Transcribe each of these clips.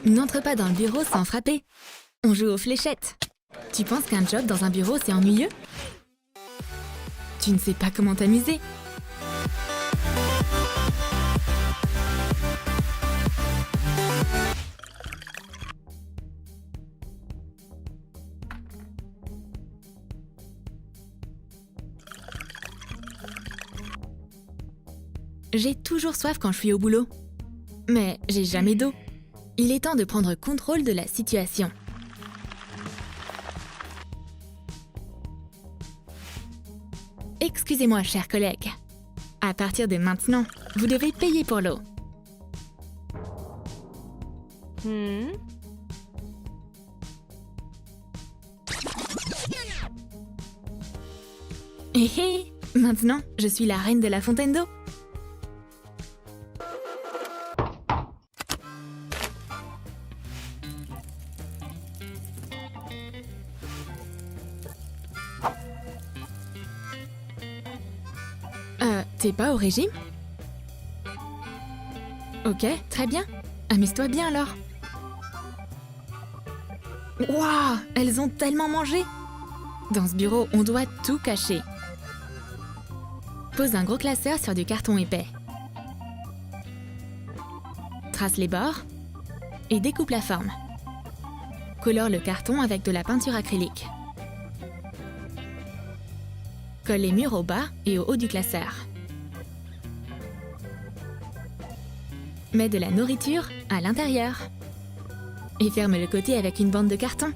N'entre pas dans le bureau sans frapper. On joue aux fléchettes. Tu penses qu'un job dans un bureau, c'est ennuyeux? Tu ne sais pas comment t'amuser. J'ai toujours soif quand je suis au boulot. Mais j'ai jamais d'eau. Il est temps de prendre contrôle de la situation. Excusez-moi, chers collègues. À partir de maintenant, vous devez payer pour l'eau. Hé hé! Maintenant, je suis la reine de la fontaine d'eau. T'es pas au régime? Ok, très bien. Amuse-toi bien alors. Waouh, elles ont tellement mangé! Dans ce bureau, on doit tout cacher. Pose un gros classeur sur du carton épais. Trace les bords et découpe la forme. Colore le carton avec de la peinture acrylique. Colle les murs au bas et au haut du classeur. Mets de la nourriture à l'intérieur. Et ferme le côté avec une bande de carton.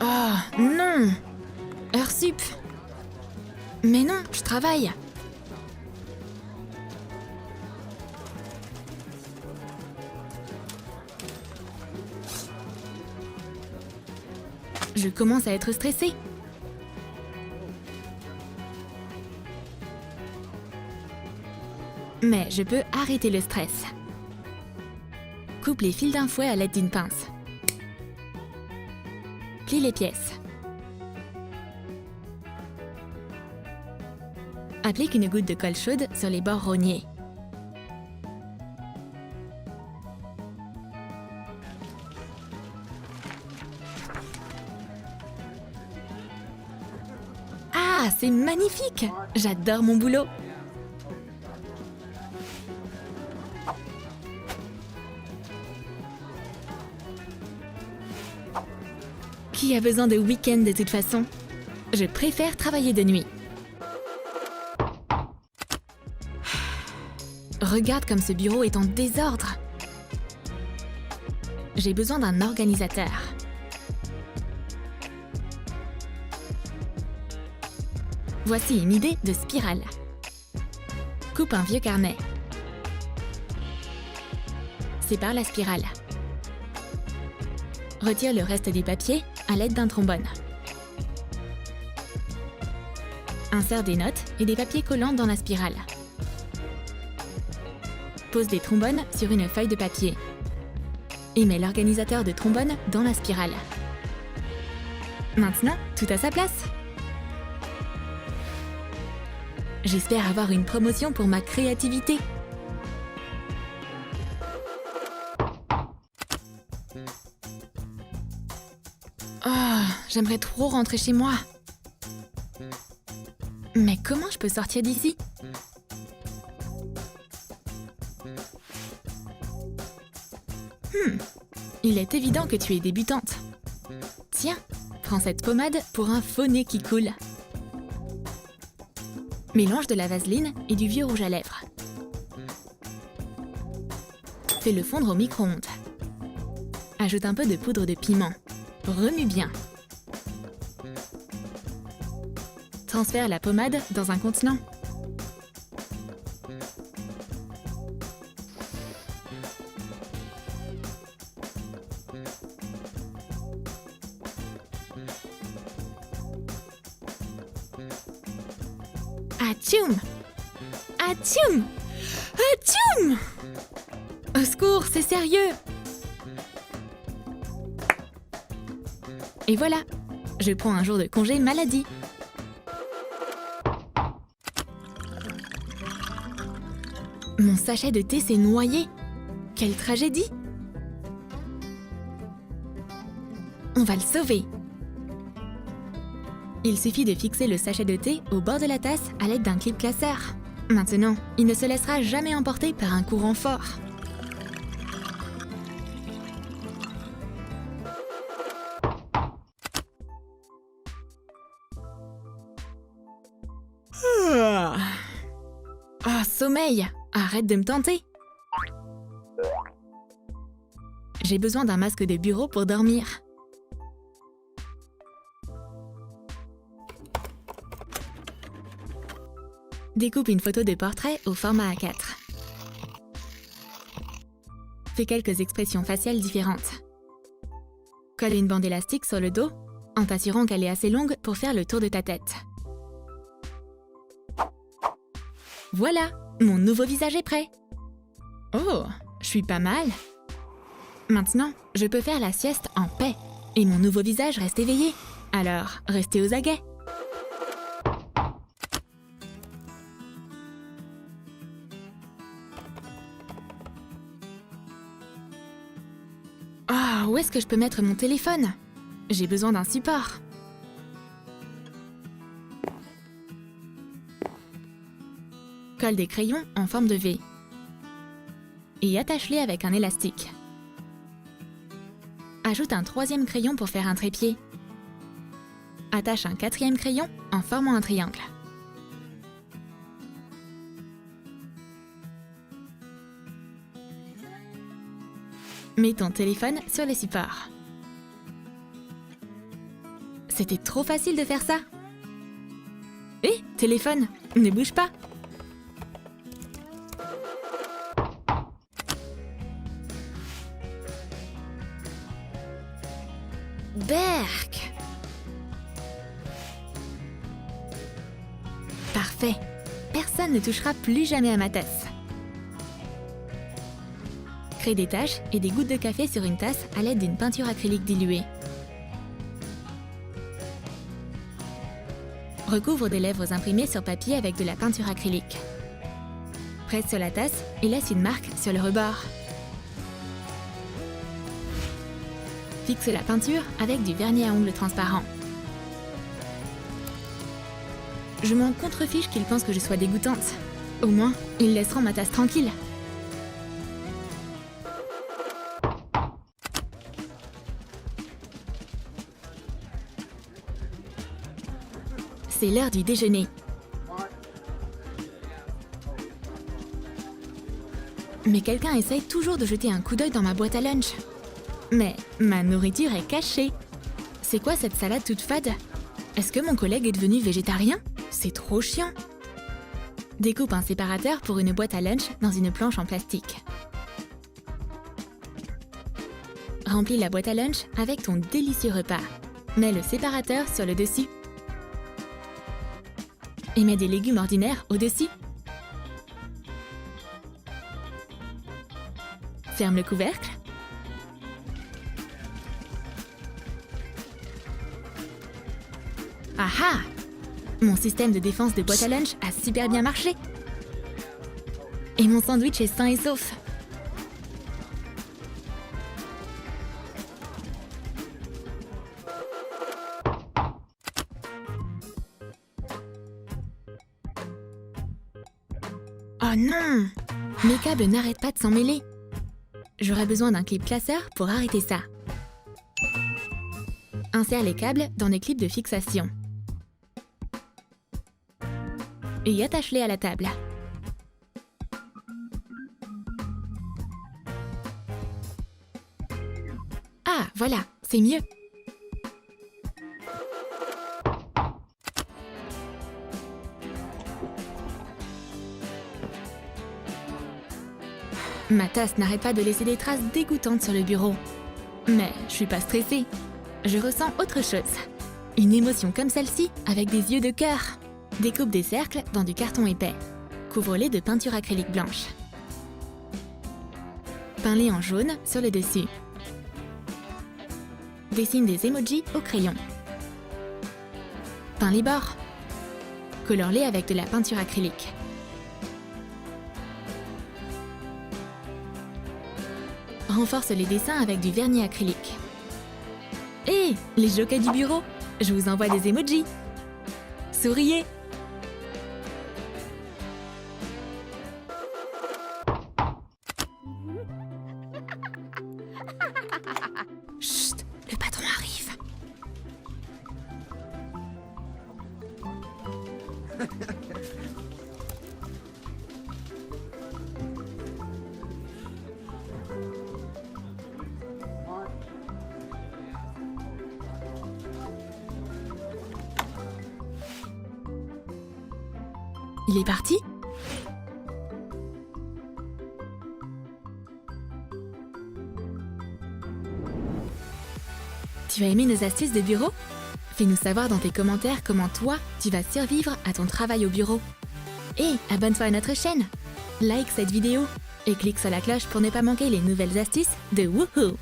Oh, non! Heure sup! Mais non, je travaille! Je commence à être stressée. Mais je peux arrêter le stress. Coupe les fils d'un fouet à l'aide d'une pince. Plie les pièces. Applique une goutte de colle chaude sur les bords rognés. Ah, c'est magnifique! J'adore mon boulot! Qui a besoin de week-end de toute façon? Je préfère travailler de nuit. Regarde comme ce bureau est en désordre. J'ai besoin d'un organisateur. Voici une idée de spirale. Coupe un vieux carnet. Sépare la spirale. Retire le reste des papiers à l'aide d'un trombone. Insère des notes et des papiers collants dans la spirale. Pose des trombones sur une feuille de papier. Et mets l'organisateur de trombones dans la spirale. Maintenant, tout à sa place. J'espère avoir une promotion pour ma créativité. Oh, j'aimerais trop rentrer chez moi. Mais comment je peux sortir d'ici? Il est évident que tu es débutante. Tiens, prends cette pommade pour un faux nez qui coule. Mélange de la vaseline et du vieux rouge à lèvres. Fais-le fondre au micro-ondes. Ajoute un peu de poudre de piment. Remue bien. Transfère la pommade dans un contenant. Atchoum! Atchoum! Atchoum! Au secours, c'est sérieux! Et voilà, je prends un jour de congé maladie. Mon sachet de thé s'est noyé. Quelle tragédie! On va le sauver. Il suffit de fixer le sachet de thé au bord de la tasse à l'aide d'un clip classeur. Maintenant, il ne se laissera jamais emporter par un courant fort. Ah, sommeil! Arrête de me tenter! J'ai besoin d'un masque de bureau pour dormir. Découpe une photo de portrait au format A4. Fais quelques expressions faciales différentes. Colle une bande élastique sur le dos, en t'assurant qu'elle est assez longue pour faire le tour de ta tête. Voilà, mon nouveau visage est prêt. Oh, je suis pas mal. Maintenant, je peux faire la sieste en paix, et mon nouveau visage reste éveillé. Alors, restez aux aguets. Ah, où est-ce que je peux mettre mon téléphone? J'ai besoin d'un support. Colle des crayons en forme de V. Et attache-les avec un élastique. Ajoute un troisième crayon pour faire un trépied. Attache un quatrième crayon en formant un triangle. Mets ton téléphone sur le support. C'était trop facile de faire ça. Hé, téléphone, ne bouge pas. Berk! Parfait. Personne ne touchera plus jamais à ma tasse. Crée des taches et des gouttes de café sur une tasse à l'aide d'une peinture acrylique diluée. Recouvre des lèvres imprimées sur papier avec de la peinture acrylique. Presse sur la tasse et laisse une marque sur le rebord. Fixe la peinture avec du vernis à ongles transparent. Je m'en contrefiche qu'ils pensent que je sois dégoûtante. Au moins, ils laisseront ma tasse tranquille. C'est l'heure du déjeuner. Mais quelqu'un essaye toujours de jeter un coup d'œil dans ma boîte à lunch. Mais ma nourriture est cachée. C'est quoi cette salade toute fade? Est-ce que mon collègue est devenu végétarien? C'est trop chiant. Découpe un séparateur pour une boîte à lunch dans une planche en plastique. Remplis la boîte à lunch avec ton délicieux repas. Mets le séparateur sur le dessus. Et mets des légumes ordinaires au-dessus. Ferme le couvercle. Ah ah! Mon système de défense de boîte à lunch a super bien marché. Et mon sandwich est sain et sauf. Oh non! Mes câbles n'arrêtent pas de s'en mêler. J'aurais besoin d'un clip classeur pour arrêter ça. Insère les câbles dans des clips de fixation. Et attache-les à la table. Ah, voilà, c'est mieux. Ma tasse n'arrête pas de laisser des traces dégoûtantes sur le bureau. Mais je suis pas stressée. Je ressens autre chose. Une émotion comme celle-ci avec des yeux de cœur. Découpe des cercles dans du carton épais. Couvre-les de peinture acrylique blanche. Peins-les en jaune sur le dessus. Dessine des emojis au crayon. Peins les bords. Colore-les avec de la peinture acrylique. Renforce les dessins avec du vernis acrylique. Hé, les jockeys du bureau, je vous envoie des emojis. Souriez. Chut, le patron arrive. Il est parti? Tu as aimé nos astuces de bureau? Fais-nous savoir dans tes commentaires comment toi, tu vas survivre à ton travail au bureau. Et abonne-toi à notre chaîne, like cette vidéo et clique sur la cloche pour ne pas manquer les nouvelles astuces de Woohoo!